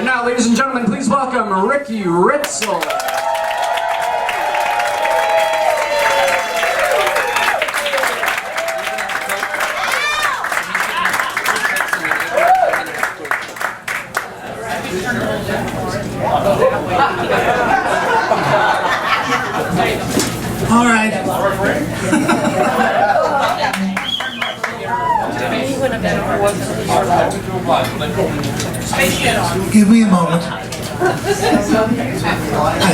And now, ladies and gentlemen, please welcome Ricky Ritzel. All right. Give me a moment. I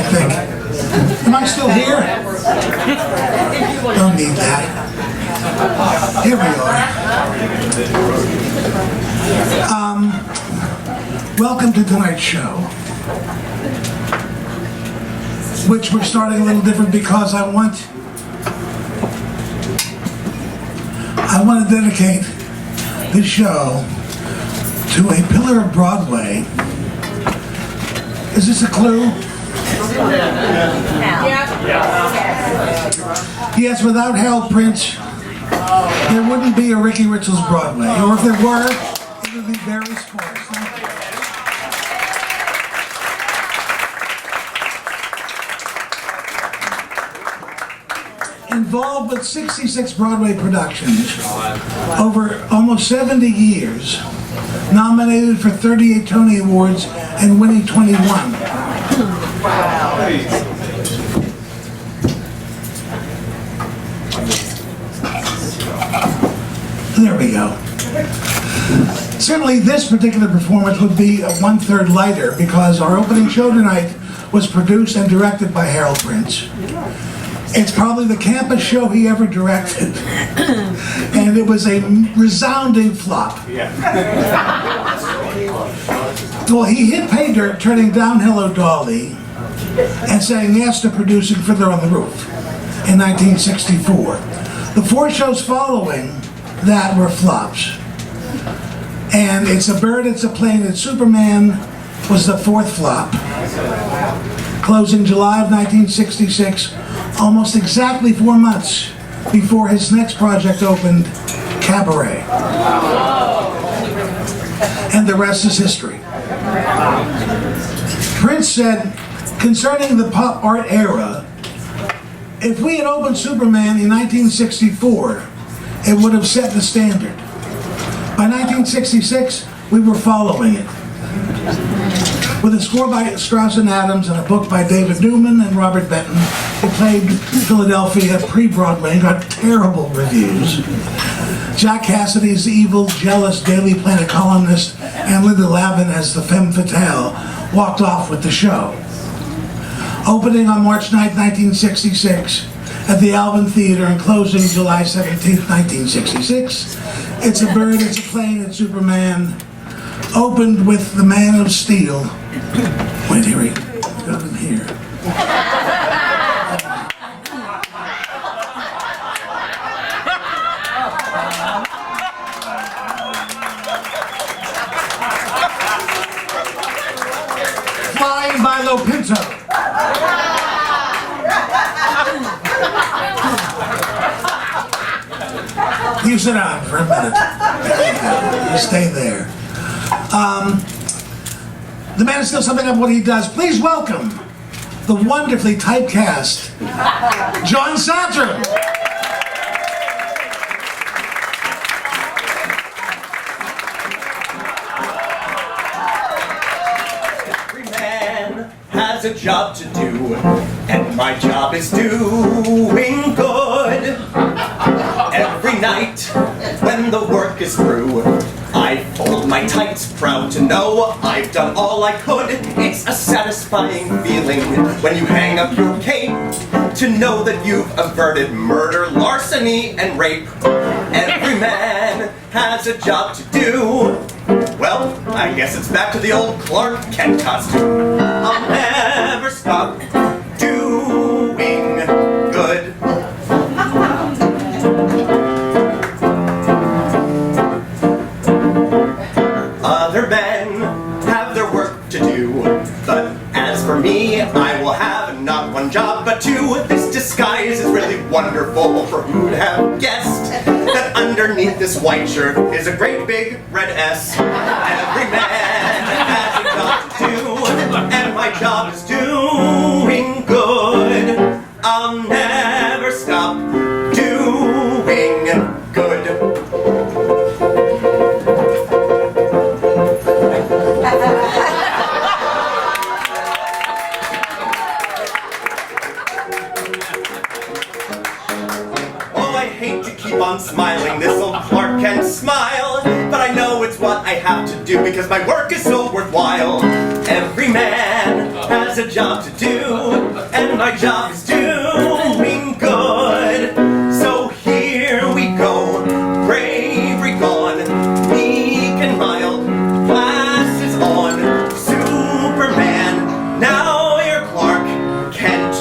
think. Am I still here? Don't need that. Here we are. Welcome to tonight's show, which we're starting a little different because I want to dedicate this show to a pillar of Broadway. Is this a clue? Yes, without Harold Prince, there wouldn't be a Ricky Ritzel's Broadway. Or if there were, it would be very sparse. Thank you. Involved with 66 Broadway productions over almost 70 years, nominated for 38 Tony Awards and winning 21. There we go. Certainly this particular performance would be a one-third lighter because our opening show tonight was produced and directed by Harold Prince. It's probably the campus show he ever directed, and it was a resounding flop. Well, he hit pay dirt turning down Hello Dolly and saying yes to producing Fiddler on the Roof in 1964. The 4 shows following that were flops, and It's a Bird, It's a Plane, It's Superman was the 4th flop, closing July of 1966. Almost exactly 4 months before his next project opened, Cabaret. And the rest is history. Prince said, concerning the pop art era, if we had opened Superman in 1964, it would have set the standard. By 1966, we were following it. With a score by Strauss and Adams and a book by David Newman and Robert Benton, he played Philadelphia pre-Broadway and got terrible reviews. Jack Cassidy's evil, jealous Daily Planet columnist and Linda Lavin as the femme fatale walked off with the show. Opening on March 9, 1966 at the Alvin Theater and closing July 17, 1966, It's a Bird, It's a Plane, It's Superman opened with The Man of Steel. Wait, here we got him here. Flying by Lopinto. You sit down for a minute. You stay there. The man is still summing up what he does. Please welcome the wonderfully typecast John Satra. Every man has a job to do, and my job is doing good. Every night when the work is through, I fold my tights, proud to know I've done all I could. It's a satisfying feeling when you hang up your cape to know that you've averted murder, larceny, and rape. Every man has a job to do. Well, I guess it's back to the old Clark Kent costume. I'll never stop doing good. Other men have their work to do, but as for me, I will have not one job but 2. This disguise is really wonderful, for who'd have guessed that underneath this white shirt is a great big red S. Every man has a job to do. because my work is so worthwhile. Every man has a job to do, and my job is doing good. So here we go, bravery gone, meek and mild, glasses on, Superman, now you're Clark Kent.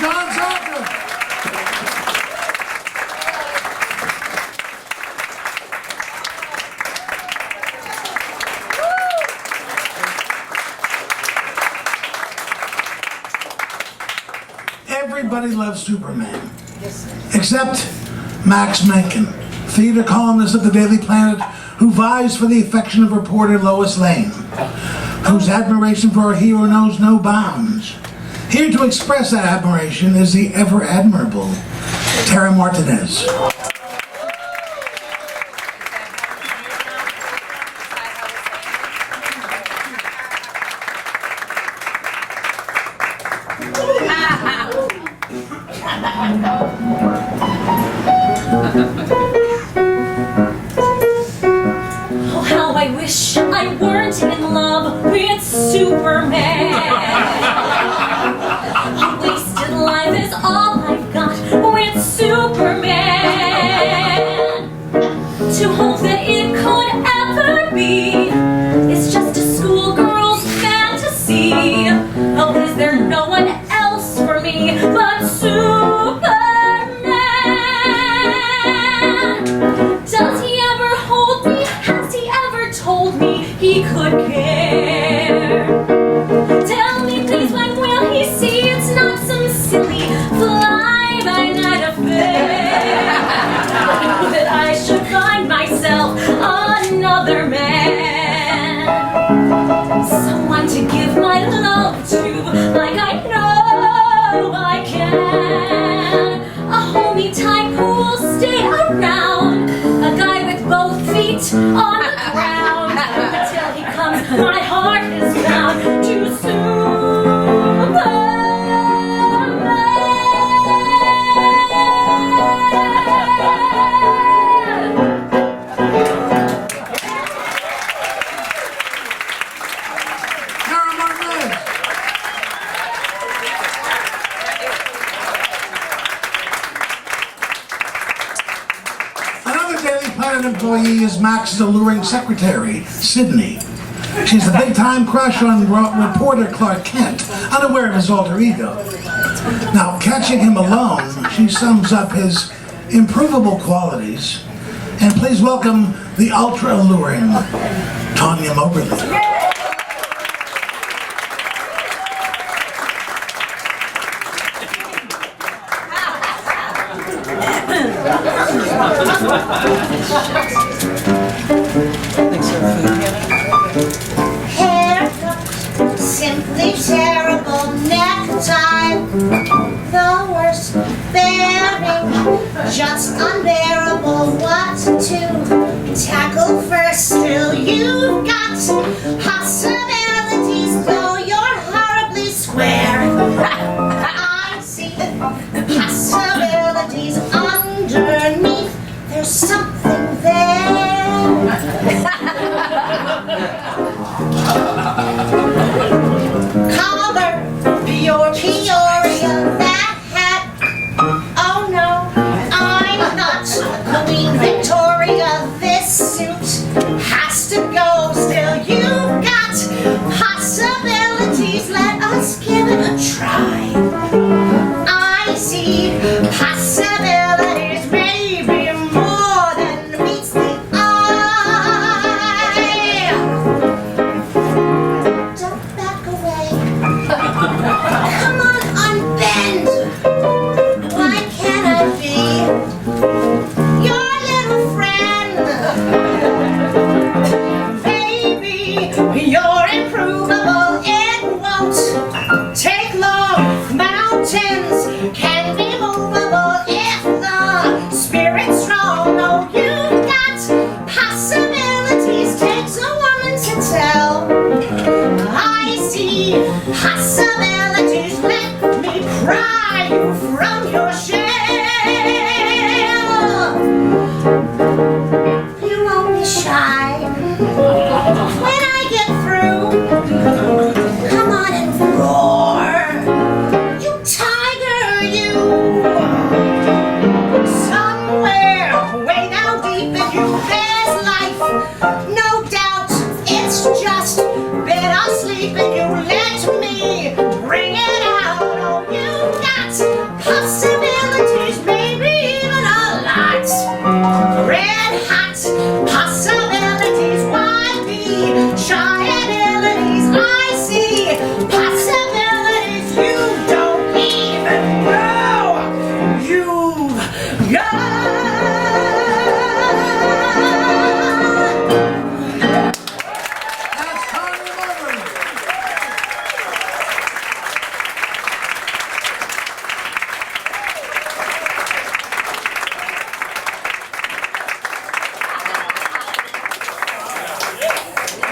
John Zucker. Everybody loves Superman, except Max Menken, theater columnist of the Daily Planet, who vies for the affection of reporter Lois Lane, whose admiration for our hero knows no bounds. Here to express that admiration is the ever admirable Tara Martinez. Oh, how I wish I weren't in love with Superman. A wasted life is all I've got with Superman. To hope that it could ever be is just a schoolgirl's fantasy. Oh, is there no one else for me but Superman? Does he ever hold me? Has he ever told me he could care? Tell me please, when will he see it's not some silly fly-by-night affair? That I should find myself another man, someone to give my love to like I know I can. A homey type who will stay around, a guy with both feet on the ground. Until he comes, my heart is bound to Superman. Tara Martinez. Another Daily Planet employee is Max's alluring secretary, Sydney. She's a big-time crush on reporter Clark Kent, unaware of his alter ego. Now, catching him alone, she sums up his improvable qualities. And please welcome the ultra-alluring Tanya Moberly. Hair, simply terrible. Necktie, the worst. Bearing, just unbearable. What to tackle first? Still, you've got possibilities, though you're horribly square. I see possibilities underneath. There's something there. Collar, your Peoria, that hat. Oh no, I'm not Queen Victoria. This suit has to go. Still, you've got possibilities. Let us give it a try. I see possibilities, maybe more than meets the eye. Don't back away. Come on, unbend. Why can't I be your little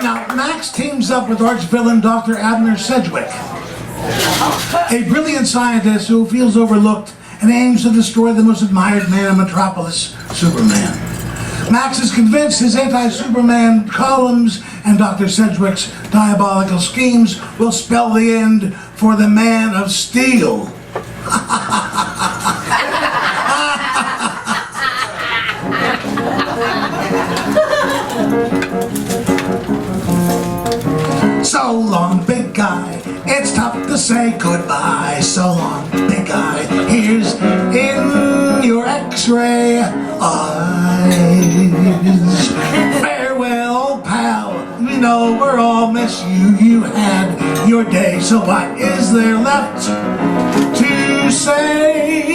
Now, Max teams up with arch villain Dr. Abner Sedgwick, a brilliant scientist who feels overlooked and aims to destroy the most admired man in Metropolis, Superman. Max is convinced his anti-Superman columns and Dr. Sedgwick's diabolical schemes will spell the end for the Man of Steel. So long, big guy, it's tough to say goodbye. So long, big guy, here's in your x-ray eyes. Farewell, pal, we know we're all miss you. You had your day, so what is there left to say?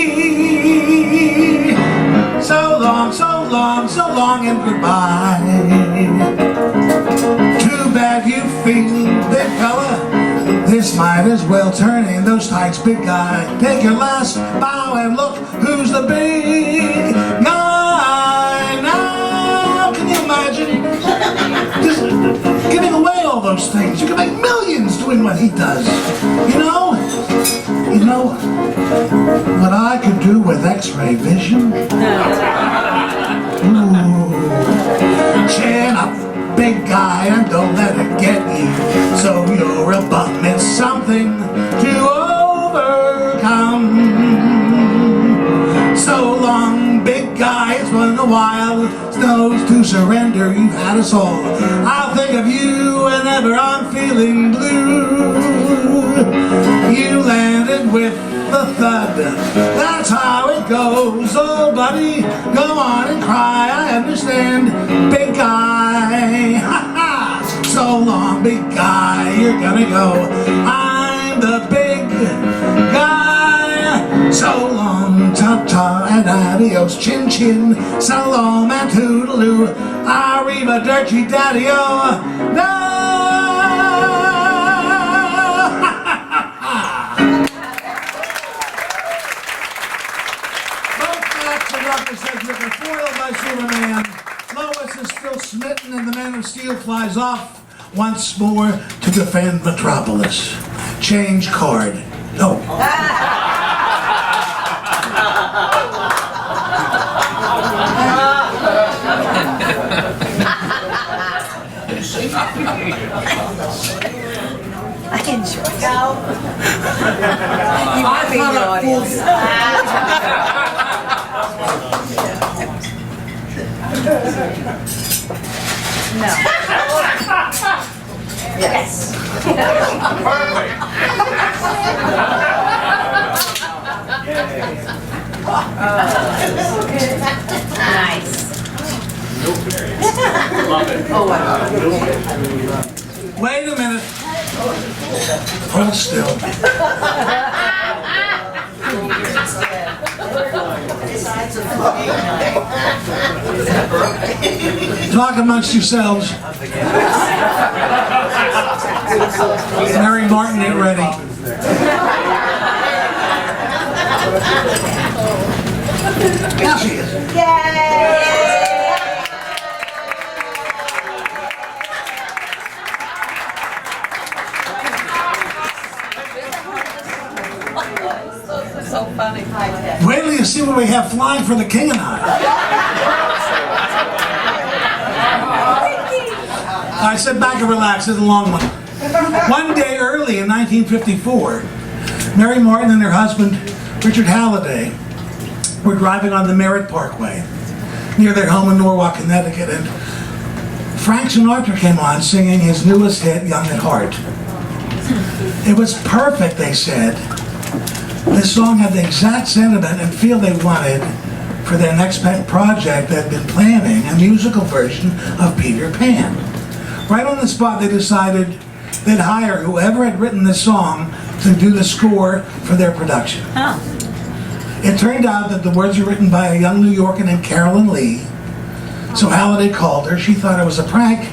So long, so long, so long and goodbye. Too bad you feel, big fella, this might as well turn in those tights, big guy. Take your last bow and look who's the big guy now. Can you imagine just giving away all those things? You can make millions doing what he does. You know what I could do with x-ray vision? Ooh. Chin up, big guy, and don't let it get you. So you're a bum, it's something to overcome. So long, big guy, it's been a while. Snows to surrender, you've had us all. I'll think of you whenever I'm feeling blue. You landed with the thud, that's how it goes. Oh buddy, go on and cry, I understand, big guy. So long, big guy, you're gonna go. I'm the big guy. So long, ta-ta and adios, chin-chin, salome and toodaloo, arriva dirty daddy-o, no! Dr. Sedgwick are foiled by Superman. Lois is still smitten and the Man of Steel flies off once more to defend Metropolis. Change card. Oh. I enjoy it. You might be in the audience. No. Yes. Nice. Oh, wow. Wait a minute. Hold still. Talk amongst yourselves. Mary Martin, get ready. Now she is. Yay! So funny. Wait till you see what we have flying for the king and I sit back and relax, it's a long one. One day early in 1954, Mary Martin and her husband, Richard Halliday, were driving on the Merritt Parkway near their home in Norwalk, Connecticut, and Frank Sinatra came on singing his newest hit, Young at Heart. It was perfect, they said. This song had the exact sentiment and feel they wanted for their next project they'd been planning, a musical version of Peter Pan. Right on the spot, they decided they'd hire whoever had written this song to do the score for their production. Oh. It turned out that the words were written by a young New Yorker named Carolyn Lee. So Halliday called her. She thought it was a prank,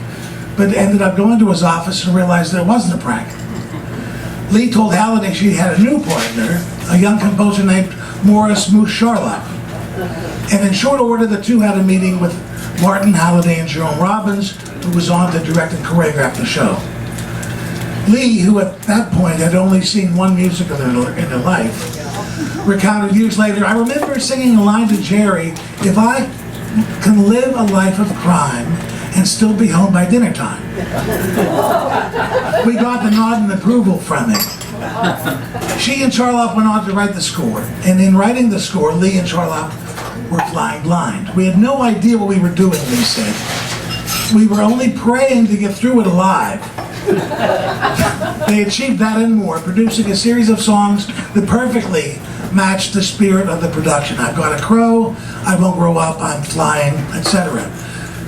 but ended up going to his office and realized that it wasn't a prank. Lee told Halliday she had a new partner, a young composer named Morris Moose Charlotte. And in short order, the two had a meeting with Martin Halliday and Jerome Robbins, who was on to direct and choreograph the show. Lee, who at that point had only seen one musical in her life, recounted years later, "I remember singing a line to Jerry, 'If I can live a life of crime and still be home by dinner time.'" We got the nod and approval from him. She and Charlotte went on to write the score, and in writing the score, Lee and Charlotte were flying blind. "We had no idea what we were doing," Lee said. "We were only praying to get through it alive." They achieved that and more, producing a series of songs that perfectly matched the spirit of the production. "I've Got a Crow," "I Won't Grow Up," "I'm Flying," etc.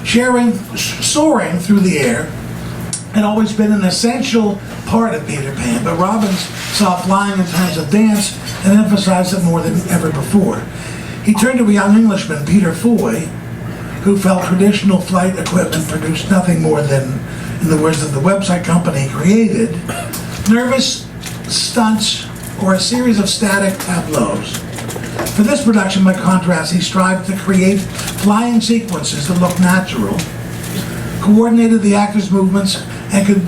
Soaring through the air had always been an essential part of Peter Pan, but Robbins saw flying in terms of dance and emphasized it more than ever before. He turned to a young Englishman, Peter Foy, who felt traditional flight equipment produced nothing more than, in the words of the website company created, nervous stunts or a series of static tableaus. For this production, by contrast, he strived to create flying sequences that looked natural, coordinated the actors' movements, and could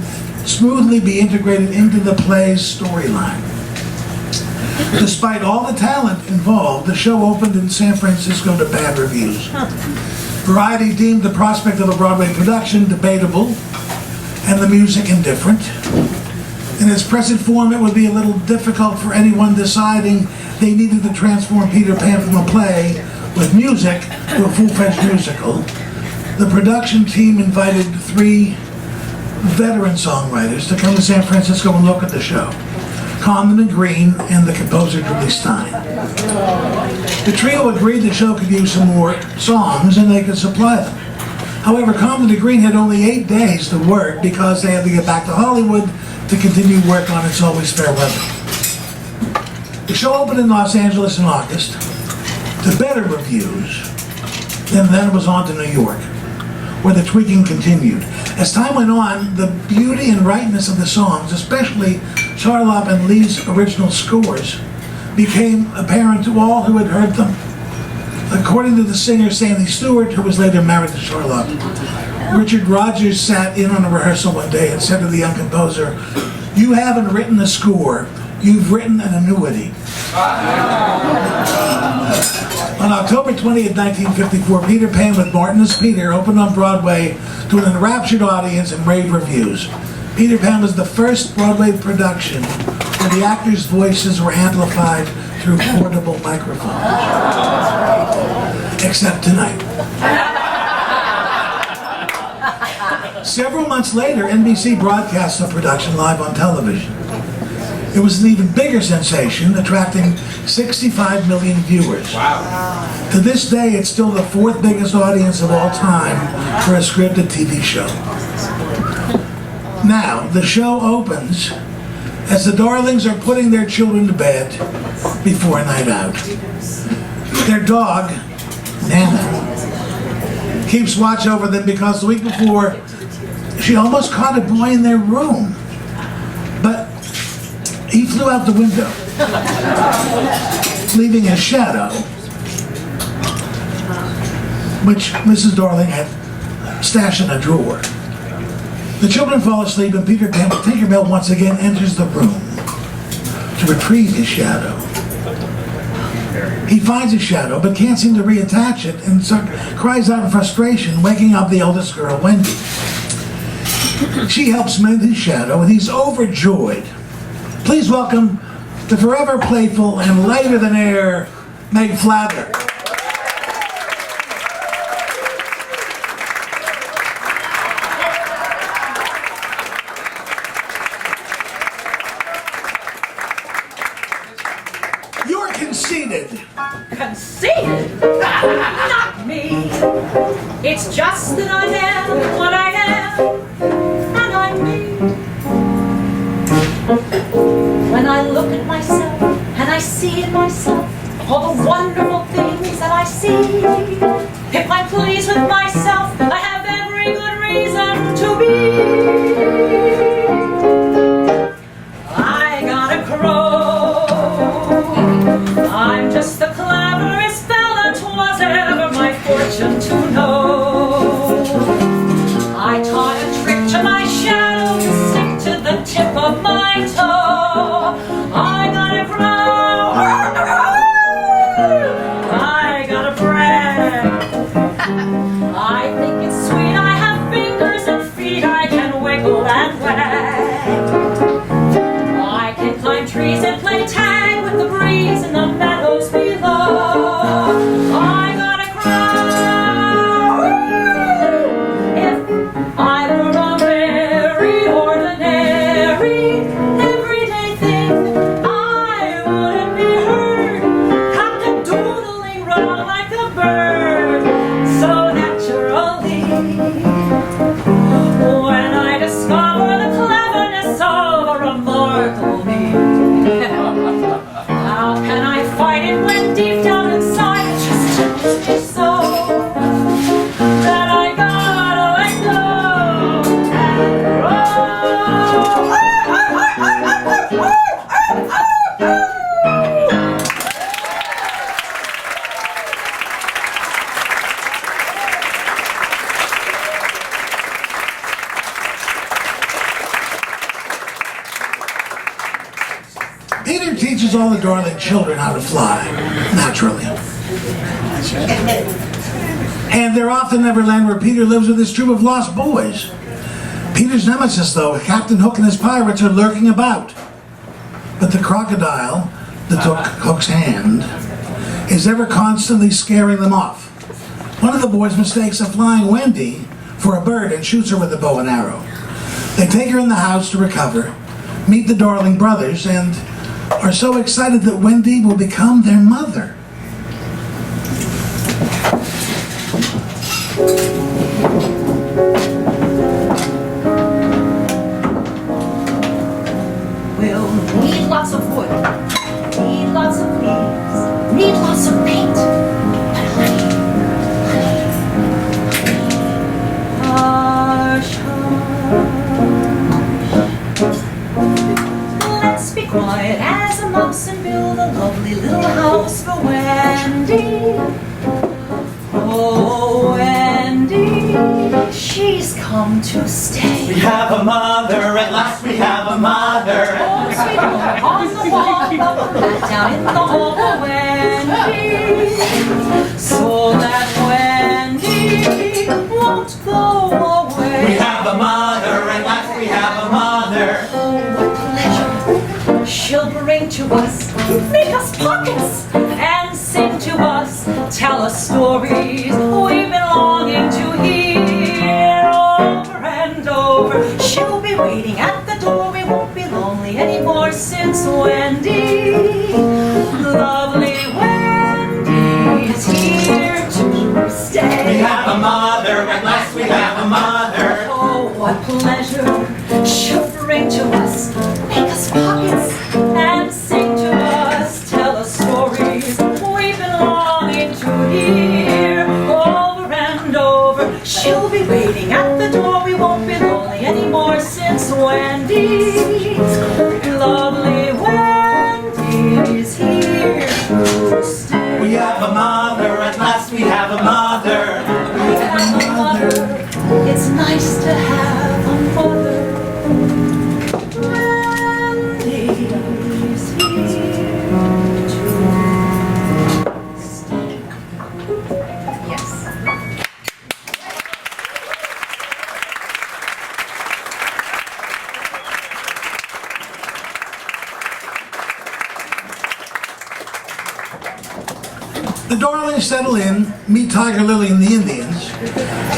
smoothly be integrated into the play's storyline. Despite all the talent involved, the show opened in San Francisco to bad reviews. Variety deemed the prospect of a Broadway production debatable and the music indifferent. In its present form, it would be a little difficult for anyone deciding they needed to transform Peter Pan from a play with music to a full-fledged musical. The production team invited 3 veteran songwriters to come to San Francisco and look at the show: Condon and Green and the composer Julie Stein. The trio agreed the show could use some more songs and they could supply them. However, Condon and Green had only 8 days to work because they had to get back to Hollywood to continue work on It's Always Fair Weather. The show opened in Los Angeles in August to better reviews, and then it was on to New York, where the tweaking continued. As time went on, the beauty and rightness of the songs, especially Charlotte and Lee's original scores, became apparent to all who had heard them. According to the singer Sandy Stewart, who was later married to Charlotte, Richard Rodgers sat in on a rehearsal one day and said to the young composer, "You haven't written a score, you've written an annuity." On October 20th, 1954, Peter Pan with Martin as Peter opened on Broadway to an enraptured audience and rave reviews. Peter Pan was the first Broadway production where the actors' voices were amplified through portable microphones. Except tonight. Several months later, NBC broadcast the production live on television. It was an even bigger sensation, attracting 65 million viewers. Wow. To this day, it's still the 4th biggest audience of all time for a scripted TV show. Now, the show opens as the Darlings are putting their children to bed before a night out. Their dog, Nana, keeps watch over them because the week before, she almost caught a boy in their room. But he flew out the window, leaving a shadow, which Mrs. Darling had stashed in a drawer. The children fall asleep and Peter Pan, Tinkerbell once again enters the room to retrieve his shadow. He finds his shadow but can't seem to reattach it and cries out in frustration, waking up the eldest girl, Wendy. She helps mend his shadow and he's overjoyed. Please welcome the forever playful and lighter than air, Meg Flather. You're conceited. Conceited? Not me. It's just that I am what I am, and I'm me. When I look at myself and I see in myself all the wonderful things that I see, if I'm pleased with myself, I have every good reason to be. I got a crow. I'm just the cleverest fella 'twas ever my fortune to know. teaches all the darling children how to fly, naturally. And they're off to Neverland, where Peter lives with his troop of lost boys. Peter's nemesis, though, Captain Hook and his pirates, are lurking about. But the crocodile that took Hook's hand is ever constantly scaring them off. One of the boys mistakes a flying Wendy for a bird and shoots her with a bow and arrow. They take her in the house to recover, meet the Darling brothers, and are so excited that Wendy will become their mother. We'll need lots of wood, need lots of leaves, need lots of paint. Hush, hush. Let's be quiet as a mouse and build a lovely little house for Wendy. Oh, Wendy, she's come to stay. We have a mother, at last we have a mother. Oh, sweet Lord, on the wall, back down in the hall for Wendy, so that Wendy won't go away. We have a mother, at last we have a mother. Oh, what pleasure she'll bring to us, make us pockets, and sing to us, tell us stories we've been longing to hear over and over. She'll be waiting at the door, we won't be lonely anymore, since Wendy, lovely Wendy's here to stay. We have a mother, at last we have a mother. Oh, what pleasure she'll bring to us, make us pockets, and sing to us, tell us stories we've been longing to hear over and over. She'll be waiting at the door, we won't be lonely anymore, since Wendy, lovely Wendy's here to stay. We have a mother, at last we have a mother. We have a mother, it's nice to have a mother. Wendy's here to stay. Yes. The Darlings settle in, meet Tiger Lily and the Indians,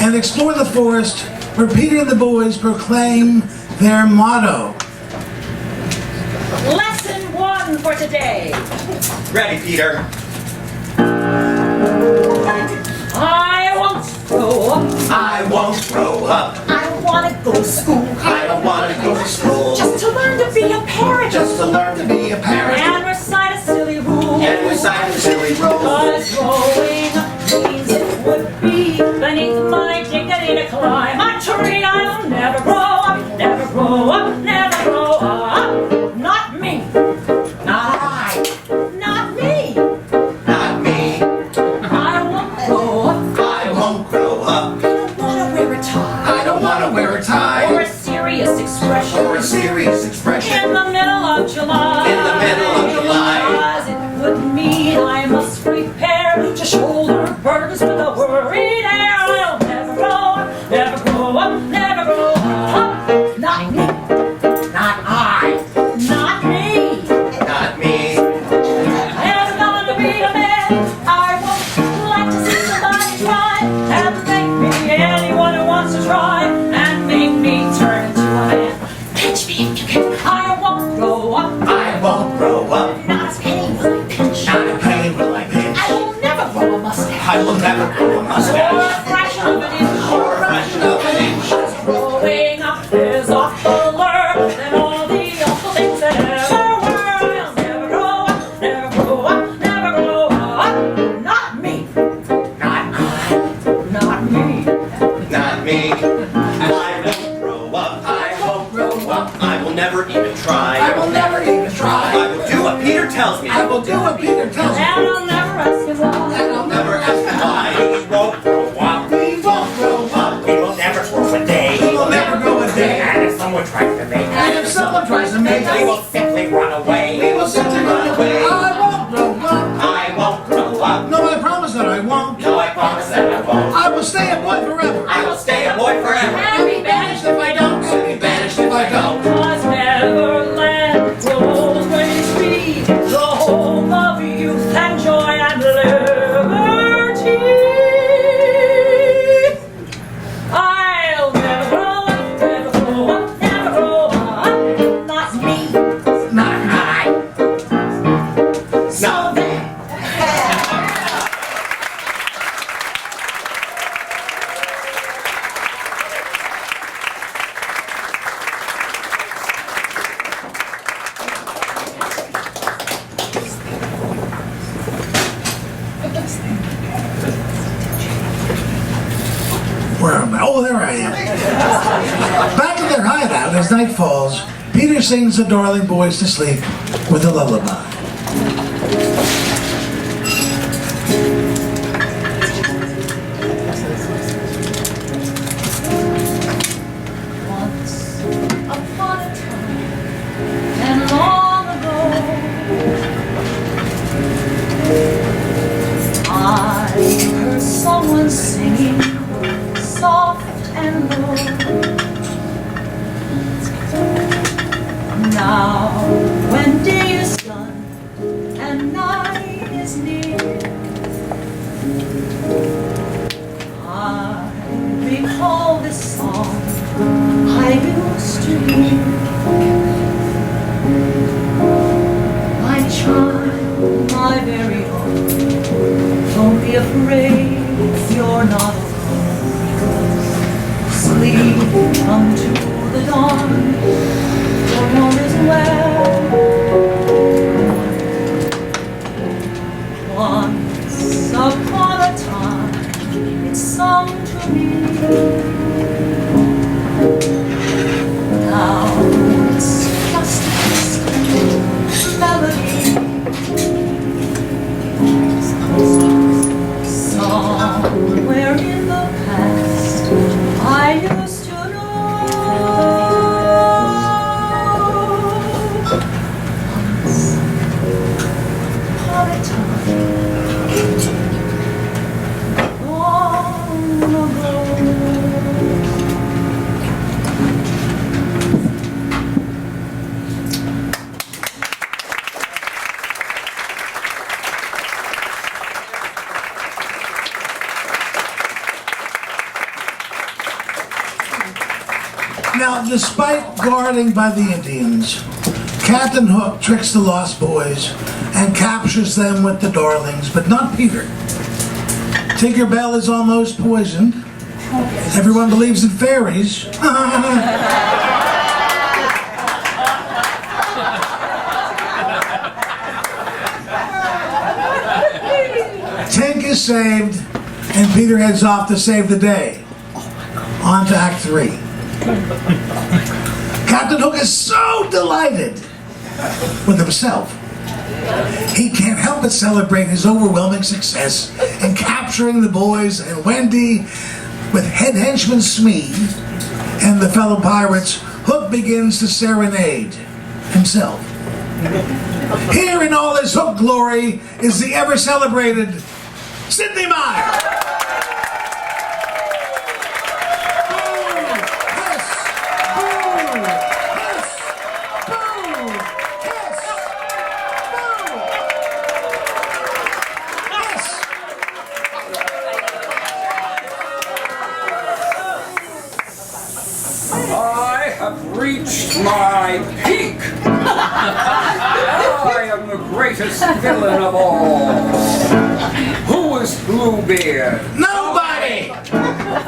and explore the forest where Peter and the boys proclaim their motto. Lesson 1 for today. Ready, Peter. I won't grow up. I won't grow up. I want to go to school. I don't want to go to school. Just to learn to be a parent. Just to learn to be a parent. And recite a silly rule. And recite a silly rule. Cause growing up means it would be beneath my dignity to climb a tree. I'll never grow up, never grow up, never grow up. Not me. Not I. Not me. Not me. I won't grow up. I won't grow up. I don't want to wear a tie. I don't want to wear a tie. Or a serious expression. Or a serious expression. In the middle of July. In the middle of July. Cause it would mean I must prepare to shoulder burdens with a worried air. I'll never grow up, never grow up, never grow up. Not me. Not I. Not me. Not me. Never gonna be a man. I won't like to see somebody try and make me anyone who wants to try and make me turn into a man. Pinch me if you can. I won't grow up. I won't grow up. Not a penny will I pinch. Not a penny will I pinch. I will never grow a mustache. I will never grow a Or a mustache. fraction of an inch. Or a fraction of an inch. Growing up is awfuler than all the awful things that ever were. I'll never grow up, never grow up, never grow up. Not me. Not I. Not me. Not me. I won't grow up. I won't grow up. I will never even try. I will never even I try. will do what Peter tells me. I will do what Peter tells me. And I'll never ask him why. And I'll Never ask him why. We won't grow up. We won't grow up. We will never grow a day. We will never grow a day. And if someone tries to make And if someone tries to make we us, will simply run away. we will simply run away. stay a boy forever. I will stay a boy forever. And be banished If I don't, I'll be banished if I don't. Cause Neverland will always be the home of youth and joy and liberty. I'll never grow up, never grow up, never grow up. Not me. Not I. No. Where am I? Oh, there I am. Back in their hideout, as night falls, Peter sings the darling boys to sleep with a lullaby. Once upon a time and long ago, I heard someone singing soft and low. Now, when day is done and night is near, I recall this song I used to hear. My child, my very own, don't be afraid, you're not alone. Sleep unto the dawn, for all is well. Once upon a time, it sung to me. Now it's just a distant melody. Somewhere in the past, I used to know. Once upon a time, long ago. Now, despite guarding by the Indians, Captain Hook tricks the Lost Boys and captures them with the darlings, but not Peter. Tinkerbell is almost poisoned. Everyone believes in fairies. Tink is saved, and Peter heads off to save the day. On to Act 3. Captain Hook is so delighted with himself. He can't help but celebrate his overwhelming success in capturing the boys and Wendy. With head henchman Smee and the fellow pirates, Hook begins to serenade himself. Here in all his Hook glory is the ever-celebrated Sidney Meyer. I have reached my peak. I am the greatest villain of all. Who is Bluebeard? Nobody!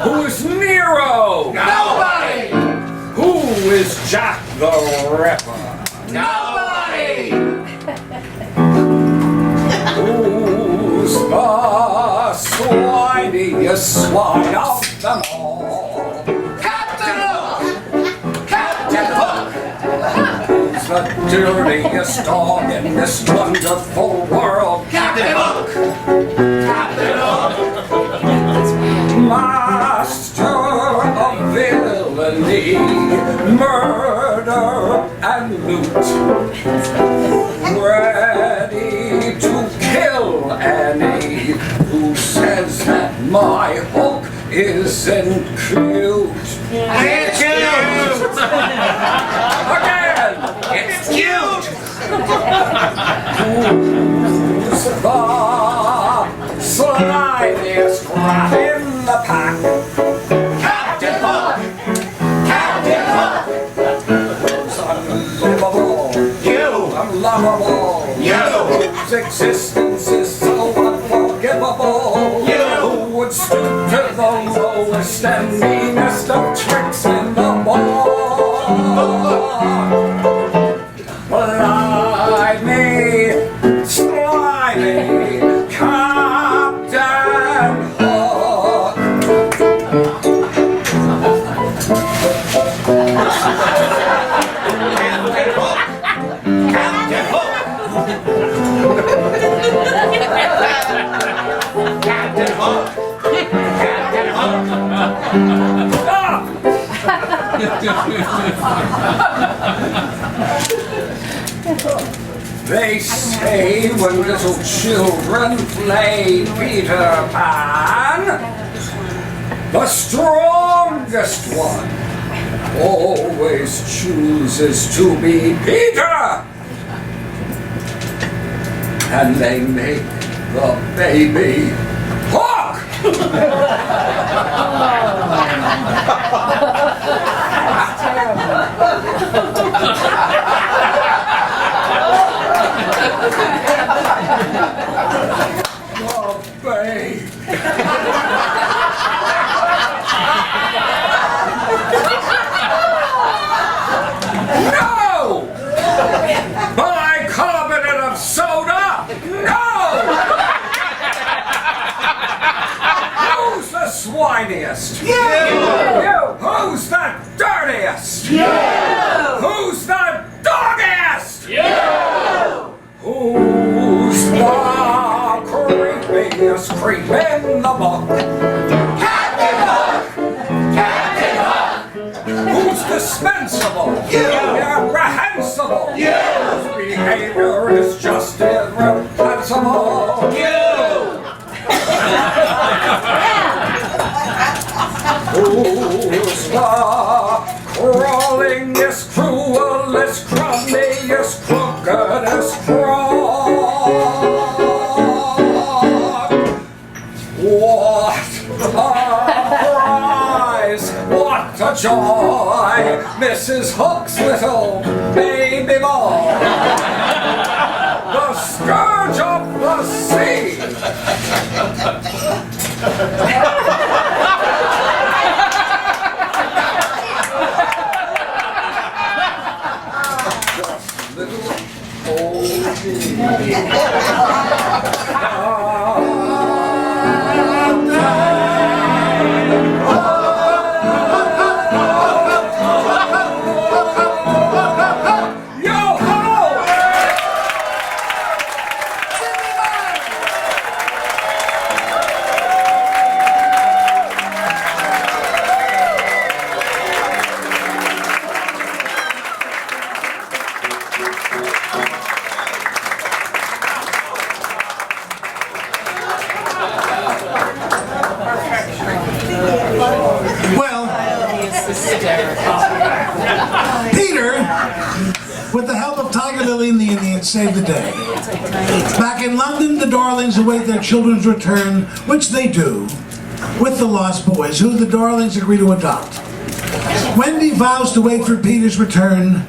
Who is Nero? Nobody! Who is Jack the Ripper? Nobody! Who's the slimiest swine of them all? Captain Hook! Captain Hook! Who's the dirtiest dog in this wonderful world? Captain Hook! Captain Hook! Master of villainy, murder and loot, ready to kill any who says that my Hook isn't cute. It's cute! Again, It's cute! who's the slimiest rat in the pack? Captain Hook! Captain Hook! Who's unlivable, You! unlovable, You! whose existence is so unforgivable, You! who would stoop to the lowest and meanest of tricks in the ball. Slimy, slimy, Captain Hook. Captain Hook! Captain Hook! Captain Hook! Captain Hook! They say when little children play Peter Pan, the strongest one always chooses to be Peter. And they make the baby Hook. Oh, babe. No! Bicarbonate of soda? No! Who's the swiniest? You! Who's the dirtiest? You! Who's the doggiest? You! Who's the creepiest creep in the book? Captain Hook! Captain Hook! Who's dispensable? You! Reprehensible? You! Whose behavior is just irrepressible? You! Who's the crawlingest, cruelest, crummiest, crookedest fraud? What a prize! What a joy! Mrs. Hook's little baby boy! The scourge of the sea! Well, Peter, with the help of Tiger Lily and the Indians, saved the day. Back in London, the Darlings await their children's return, which they do, with the Lost Boys, who the Darlings agree to adopt. Wendy vows to wait for Peter's return,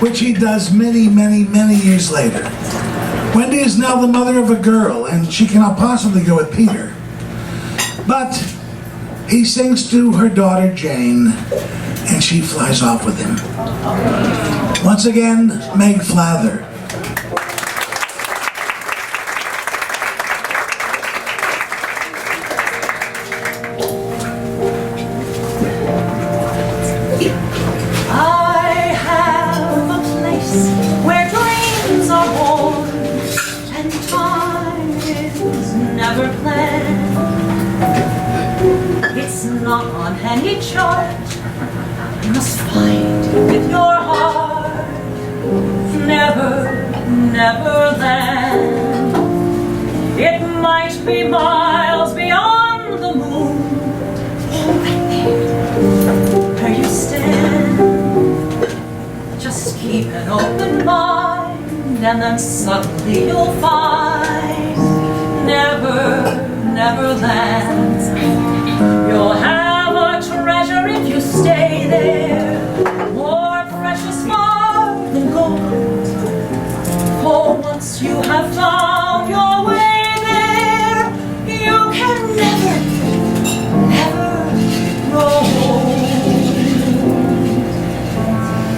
which he does many, many, many years later. Wendy is now the mother of a girl, and she cannot possibly go with Peter. But he sings to her daughter Jane, and she flies off with him. Once again, Meg Flather. I have a place where dreams are born and time is never planned. It's not on any chart. You must find with your heart. Never, never land. It might be miles beyond the moon, and then suddenly you'll find Neverland. You'll have a treasure if you stay there, more precious far than gold. For once you have found your way there, you can never grow old.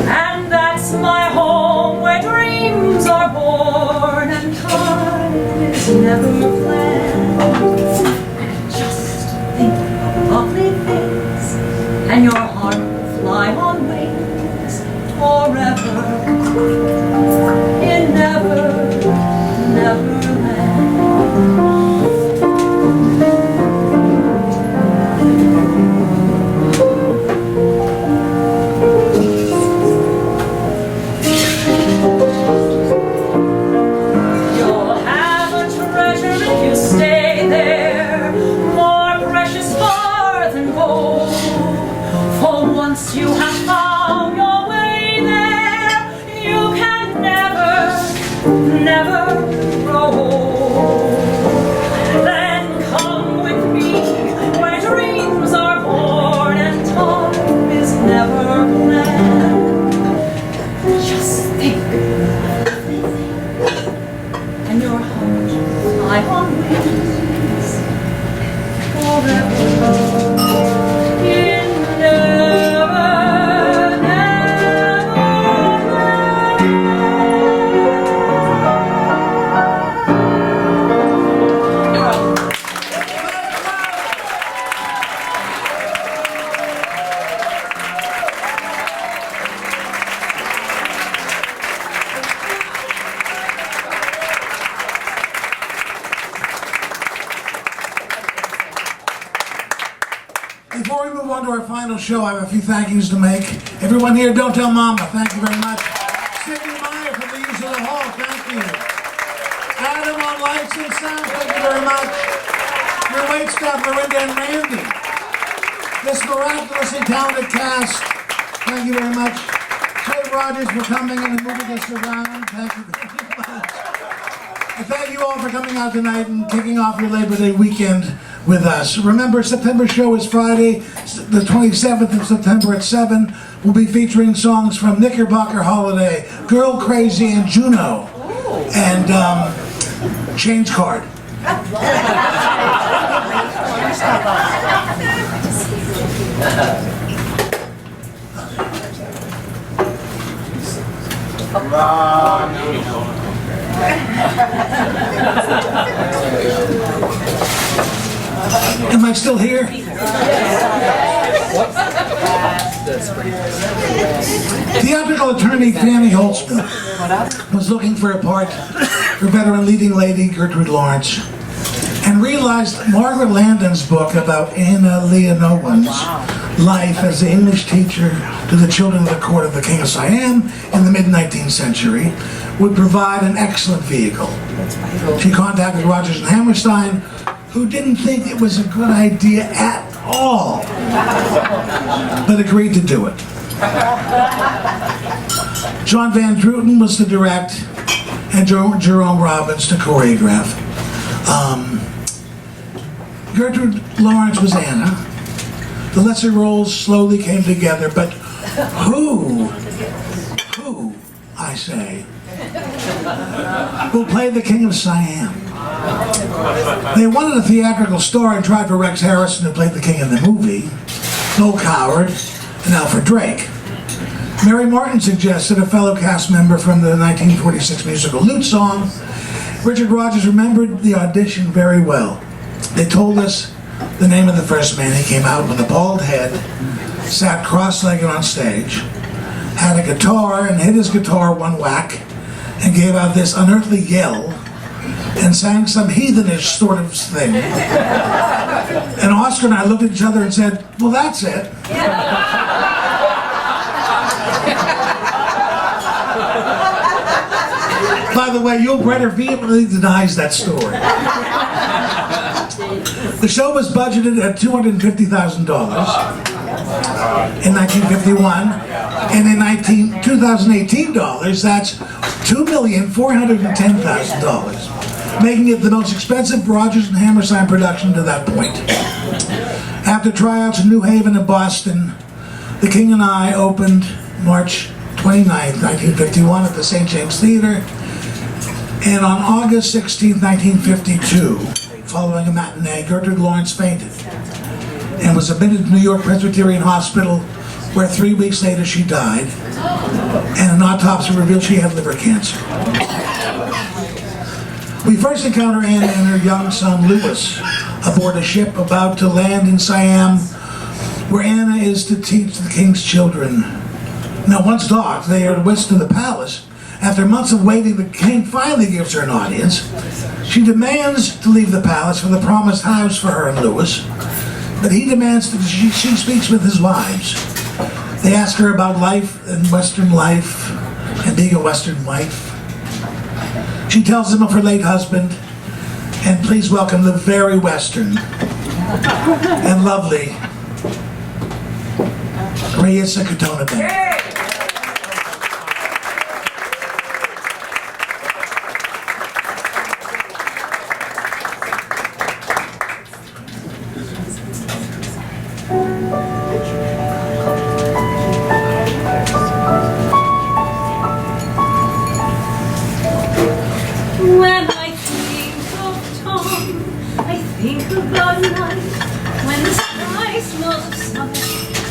And that's my home where dreams are born and time is never planned. Just think of lovely things and your heart will fly on wings forever in Neverland. You have found your way there, you can never grow old. Then come with me where dreams are born and time is never planned. Just think and your heart will fly on wings forever. Before we move on to our final show, I have a few thank yous to make. Everyone here, don't tell Mama. Thank you very much. Sidney Meyer for the use of the hall. Thank you. Adam on lights and sound. Thank you very much. Your wait staff, Lorinda and Randy. This miraculously talented cast. Thank you very much. Jay Rogers for coming in and moving us around. Thank you very much. And thank you all for coming out tonight and kicking off your Labor Day weekend with us. Remember, September show is Friday, the 27th of September at 7. We'll be featuring songs from Knickerbocker Holiday, Girl Crazy, and Juno, and Change Card. Am I still here? Theatrical attorney Fanny Holtzman was looking for a part for veteran leading lady Gertrude Lawrence and realized Margaret Landon's book about Anna Leonowin's life as the English teacher to the children of the court of the King of Siam in the mid-19th century would provide an excellent vehicle. She contacted Rodgers and Hammerstein, who didn't think it was a good idea at all, but agreed to do it. John Van Druten was to direct, and Jerome Robbins to choreograph. Gertrude Lawrence was Anna. The lesser roles slowly came together, but who, I say, will play the King of Siam? They wanted a theatrical star and tried for Rex Harrison, who played the king in the movie, Noel Coward, and Alfred Drake. Mary Martin suggested a fellow cast member from the 1946 musical Lute Song. Richard Rodgers remembered the audition very well. They told us the name of the first man. He came out with a bald head, sat cross-legged on stage, had a guitar and hit his guitar one whack, and gave out this unearthly yell, and sang some heathenish sort of thing. And Oscar and I looked at each other and said, well, that's it. By the way, Yul Brynner vehemently denies that story. The show was budgeted at $250,000 in 1951, and in 2018 dollars, that's $2,410,000, making it the most expensive Rodgers and Hammerstein production to that point. After tryouts in New Haven and Boston, The King and I opened March 29, 1951 at the St. James Theater, and on August 16, 1952, following a matinee, Gertrude Lawrence fainted and was admitted to New York Presbyterian Hospital, where 3 weeks later she died, and an autopsy revealed she had liver cancer. We first encounter Anna and her young son Louis aboard a ship about to land in Siam, where Anna is to teach the king's children. Now, once docked, they are whisked to the palace. After months of waiting, the king finally gives her an audience. She demands to leave the palace for the promised house for her and Louis, but he demands that she speaks with his wives. They ask her about life and Western life and being a Western wife. She tells them of her late husband, and please welcome the very Western and lovely Raisa Katona Bennett. When I think of Tom, I think about a night when the sky smells of summer,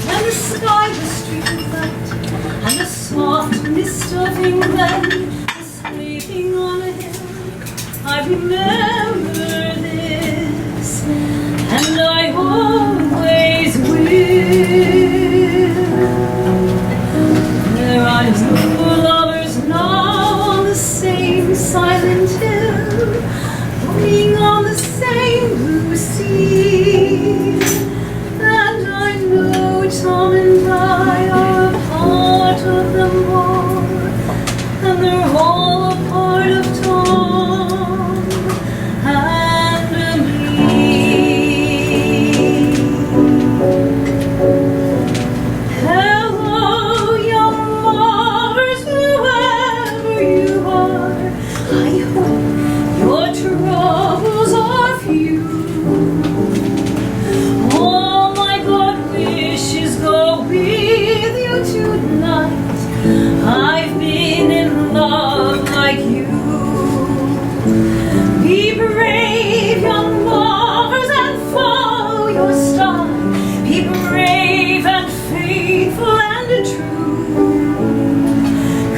when the sky was streaking bright, and the soft mist of England is sleeping on a hill. I remember this, and I always will. There are two lovers now on the same silent hill, looking on the same blue sea. And I know Tom and I are a part of them all, and they're all a part of Tom and me. Hello, young lovers, whoever you are, I hope your troubles are few. All my good wishes go with you tonight. I've been in love like you. Be brave, young lovers, and follow your star. Be brave and faithful and true.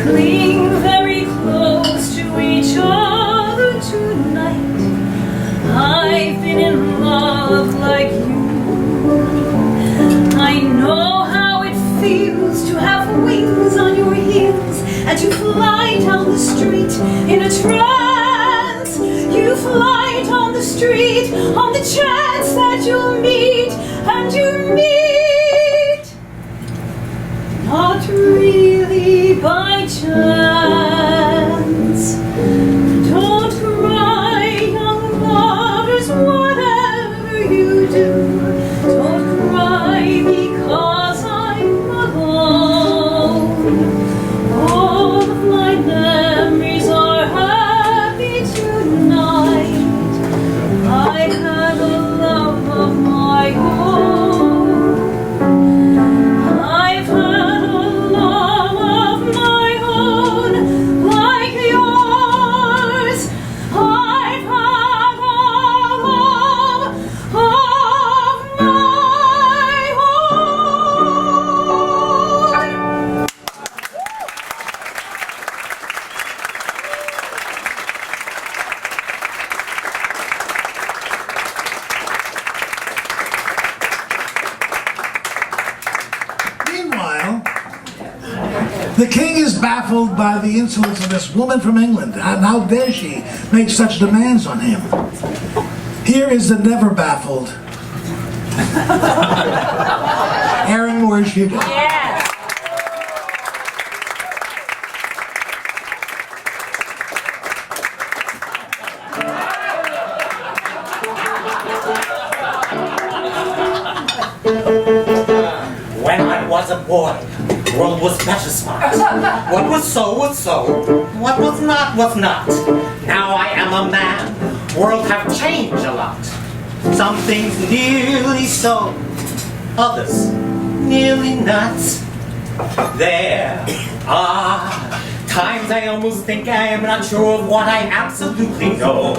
Cling very close to each other tonight. I've been in love like you. I know how it feels to have wings on your heels and to fly down the street in a trance. You fly down the street on the chance that you'll meet, and you meet not really by chance. Don't cry, young lovers, whatever you do. Don't cry because I'm alone. All of my memories are happy tonight. I had a love of my own. I've had a love of my own, like yours. I've had a love of my own. Meanwhile, the king is baffled by the insolence of this woman from England, and how dare she make such demands on him. Here is the never baffled Aaron Moore-Hugo. When I'm was a boy, the world was better smart. What was so was so, what was not was not. Now I am a man, world have changed a lot. Some things nearly so, others nearly not. There are times I almost think I am not sure of what I absolutely know.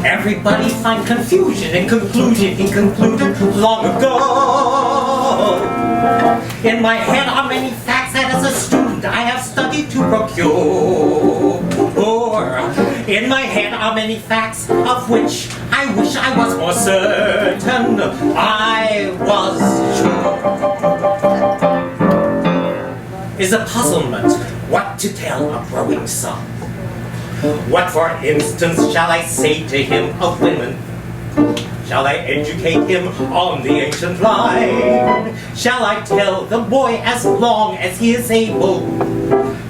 Everybody find confusion in conclusion he concluded long ago. In my head are many facts that as a student I have studied to procure. In my head are many facts of which I wish I was more certain I was sure. Is a puzzlement what to tell a growing son. What, for instance, shall I say to him of women? Shall I educate him on the ancient line? Shall I tell the boy as long as he is able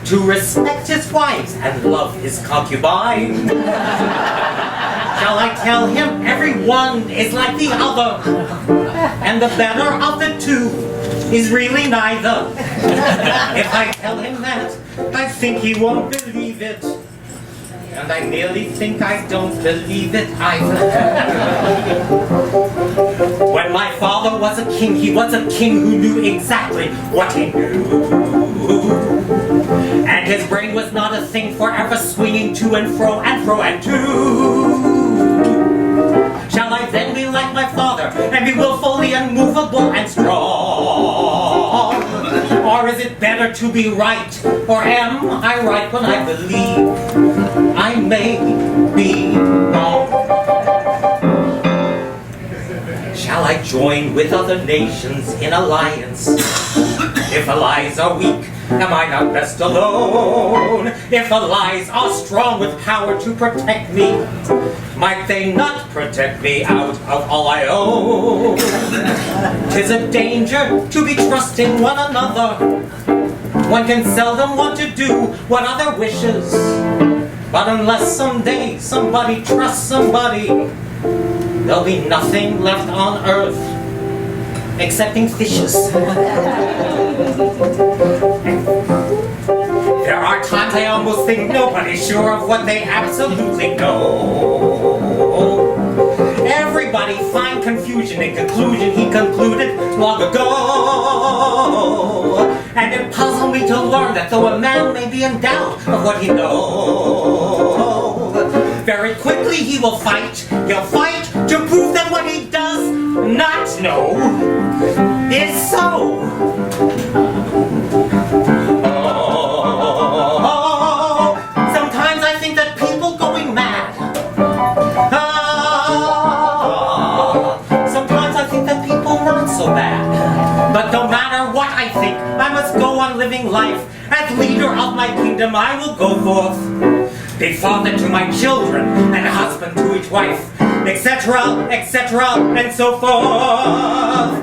to respect his wives and love his concubine? Shall I tell him every one is like the other, and the better of the two is really neither? If I tell him that, I think he won't believe it. And I nearly think I don't believe it either. When my father was a king, he was a king who knew exactly what he knew. And his brain was not a thing forever swinging to and fro and fro and to. Shall I then be like my father and be willfully unmovable and strong? Or is it better to be right? Or am I right when I believe I may be wrong? Shall I join with other nations in alliance? If allies are weak, am I not best alone? If allies are strong with power to protect me, might they not protect me out of all I own? 'Tis a danger to be trusting one another. One can seldom want to do what other wishes. But unless someday somebody trusts somebody, there'll be nothing left on earth excepting fishes. There are times I almost think nobody's sure of what they absolutely know. Everybody find confusion in conclusion he concluded long ago. And it puzzled me to learn that though a man may be in doubt of what he knows, very quickly he will fight. He'll fight to prove that what he does not know is so. Sometimes I think that people going mad. Sometimes I think that people not so bad. But no matter what I think, I must go on living life. As leader of my kingdom, I will go forth. Be father to my children, and husband to each wife, etc., etc., and so forth.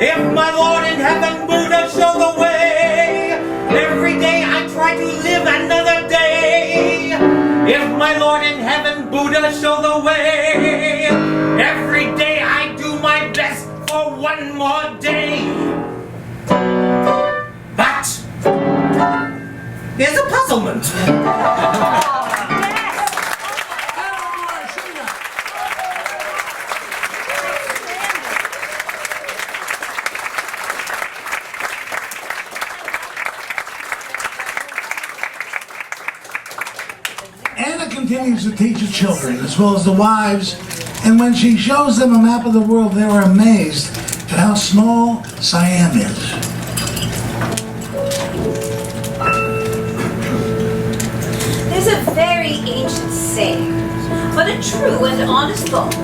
If my Lord in heaven, Buddha, show the way, every day I try to live another day. If my Lord in heaven, Buddha, show the way, every day I do my best for one more day. But there's a puzzlement. Anna continues to teach her children as well as the wives, and when she shows them a map of the world, they are amazed at how small Siam is. There's a very ancient saying, but a true and honest thought,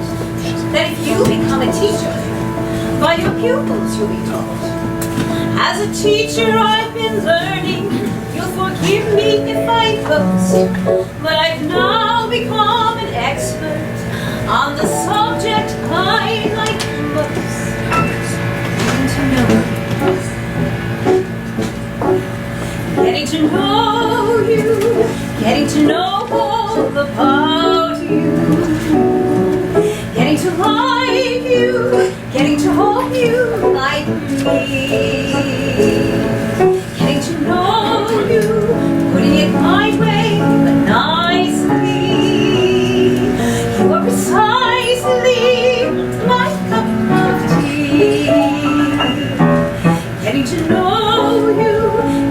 that if you become a teacher, by your pupils you'll be taught. As a teacher I've been learning, you'll forgive me if I boast, but I've now become an expert on the subject I like most. Getting to know you, getting to know all about you, getting to like you, getting to hold hope you like me. Getting to know you, putting it my way, but nicely. You are precisely my cup of tea. Getting to know you,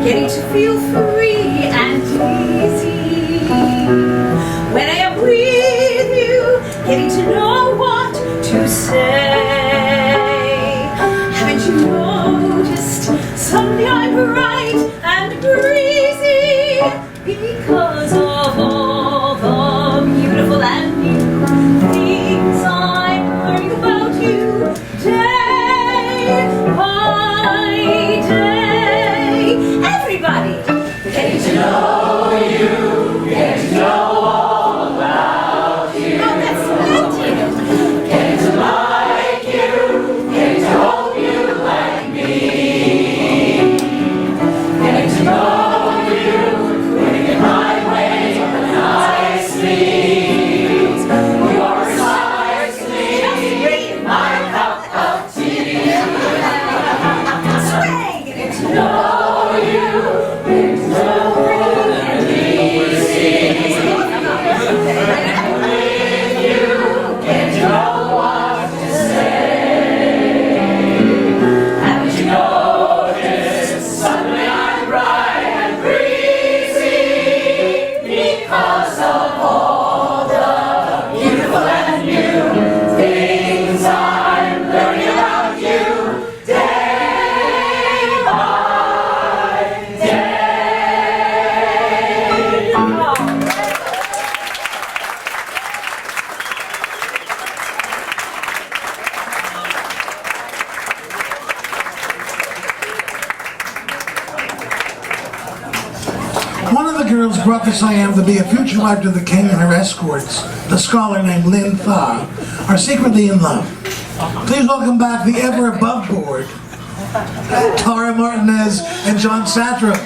getting to feel free and easy. When I am with you, getting to know what to say. Haven't you noticed someday I'm bright and breezy because of all the beautiful and new things I'm learning about you day by day. Everybody, getting to know you, getting to know all about you. Oh, that's splendid. Getting to like you, getting to hope you like me. Getting to know you, putting it my way, but nicely. You are precisely my cup of tea. Sway! Getting to know you, getting to know and easy. With you, getting to know what to say. Haven't you noticed suddenly I'm bright and breezy because of all the beautiful and new things I'm learning about you day by day. One of the girls brought to Siam to be a future wife to the king, and her escorts, the scholar named Lin Tha, are secretly in love. Please welcome back the ever above board Tara Martinez and John Satra.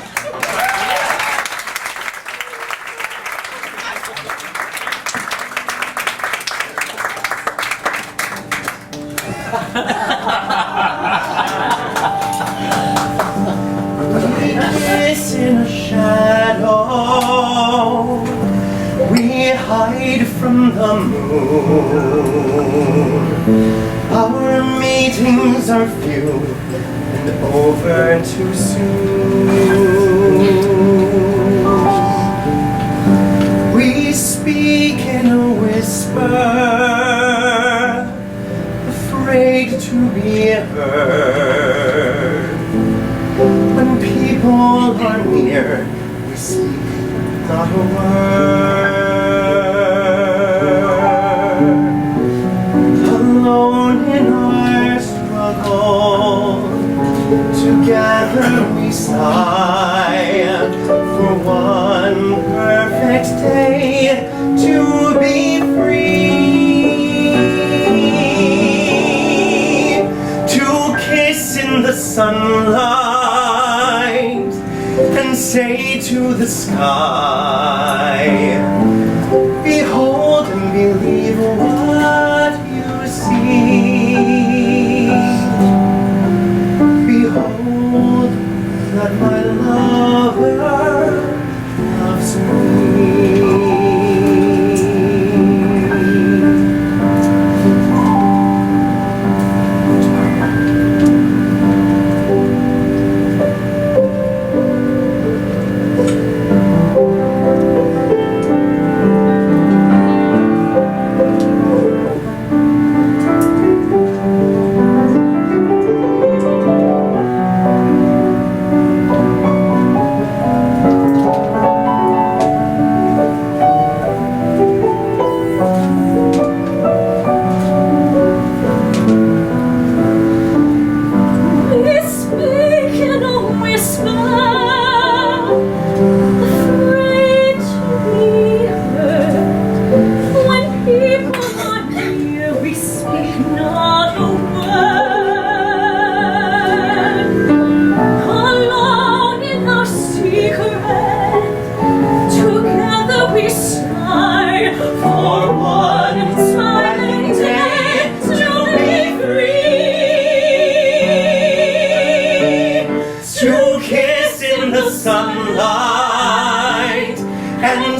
Kiss in a shadow, we hide from the moon. Our meetings are few and over too soon. We speak in a whisper, afraid to be heard. When people are near, we speak not a word. Alone in our struggle, together we sigh for one perfect day to be free. To kiss in the sunlight and say to the sky, behold and believe what you see. Behold that my lover loves me.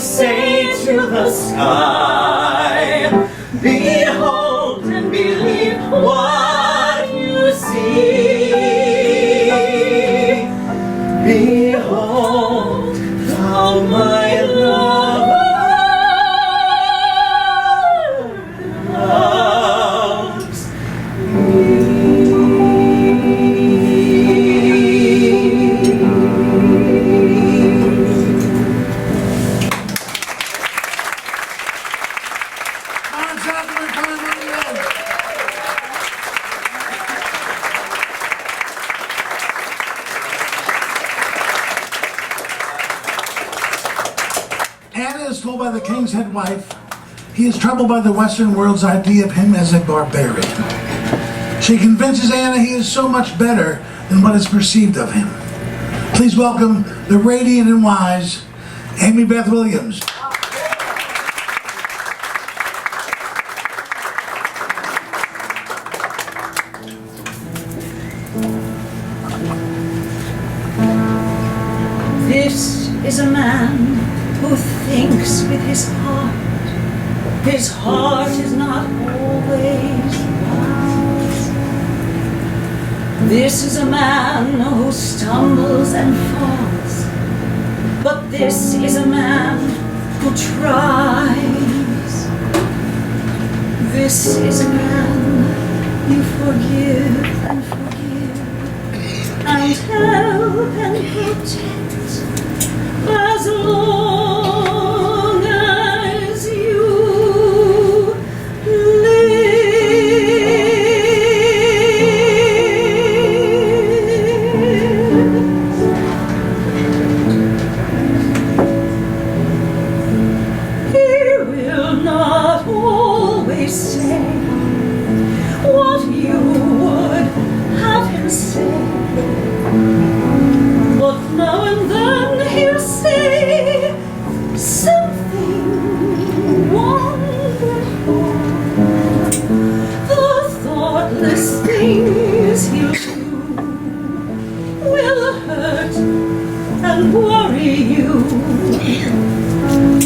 say to the sky, behold and believe what you see. Behold, thou my lover loves Anna is told by the king's head wife he is troubled by the Western world's idea of him as a barbarian. She convinces Anna he is so much better than what is perceived of him. Please welcome the radiant and wise Amy Beth Williams. This is a man who thinks with his heart. His heart is not always wise. This is a man who stumbles and falls. But this is a man who tries. This is a man you forgive and forgive and help and protect as long as you live. He will not always say what you would have him say, but now and then he'll say something wonderful. The thoughtless things he'll do will hurt and worry you.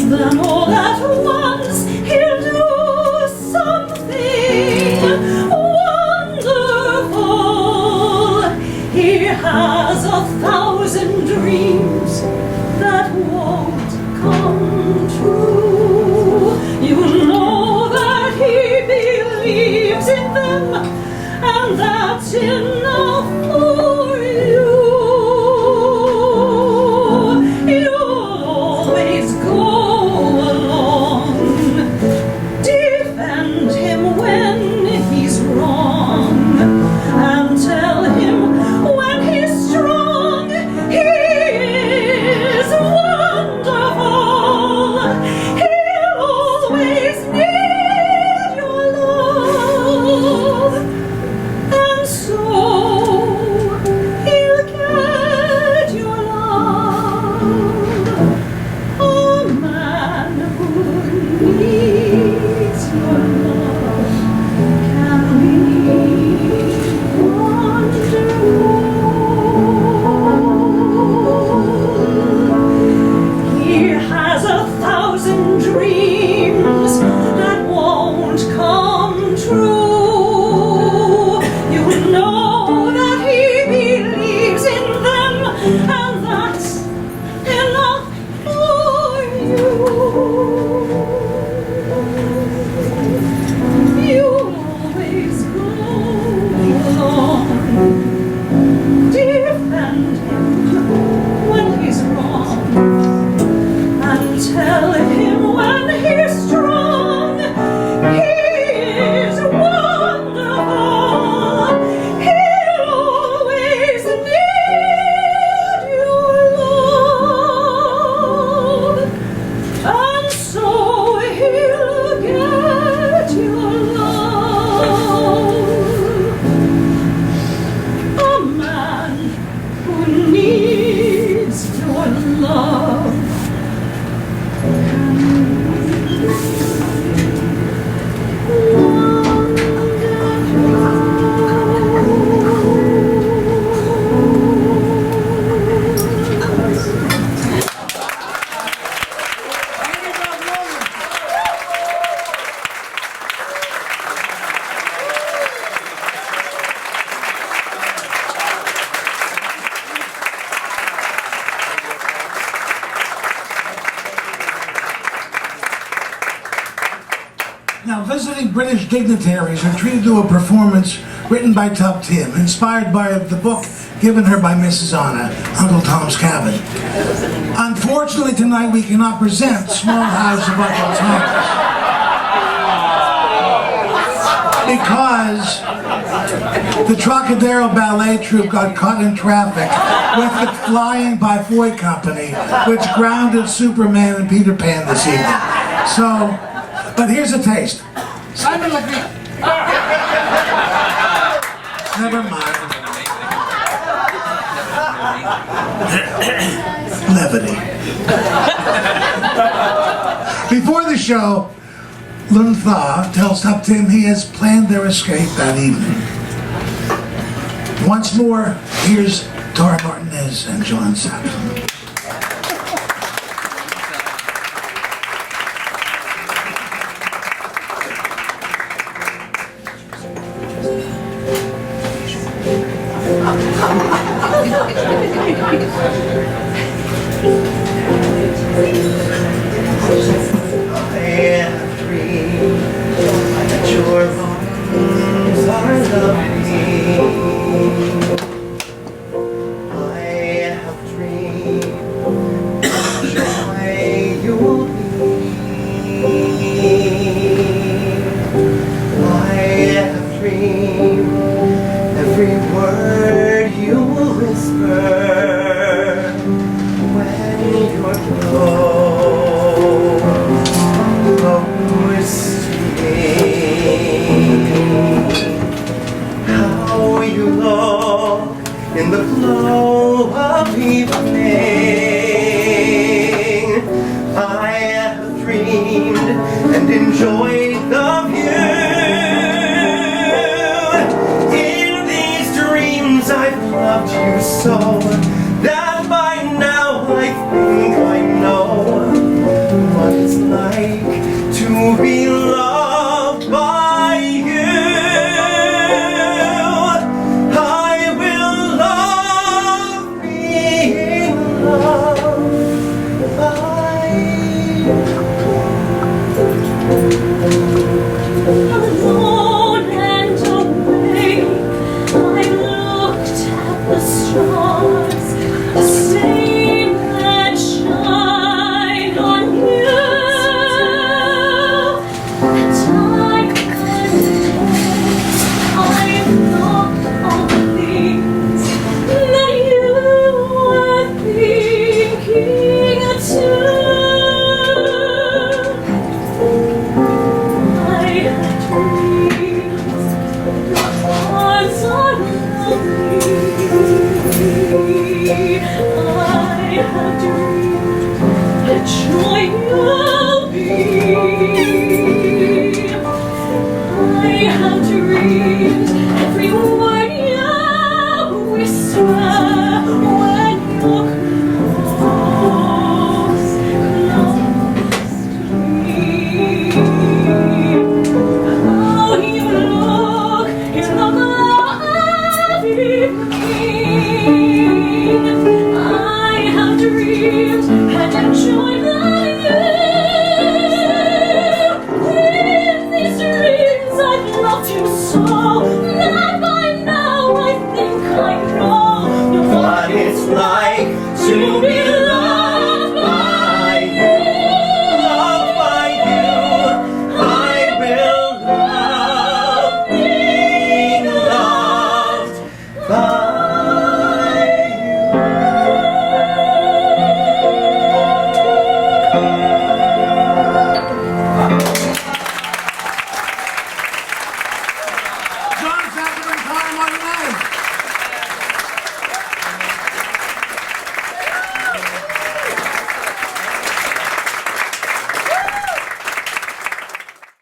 Then all at once he'll do something wonderful. He has 1,000 dreams that won't come true. You know that he believes in them, and that's enough for you. You'll always go along, defend him when he's wrong, and tell him when he's strong he visiting British dignitaries are treated to a performance written by Tub Tim, inspired by the book given her by Mrs. Anna, Uncle Tom's Cabin. Unfortunately, tonight we cannot present Small House of Uncle Tom's because the Trocadero Ballet Troupe got caught in traffic with the Flying by Foy Company, which grounded Superman and Peter Pan this evening. So, but here's a taste. Simon LeGrand. Never mind. Levity. Before the show, Lun Tha tells Tub Tim he has planned their escape that evening. Once more, here's Tara Martinez and John Saxon.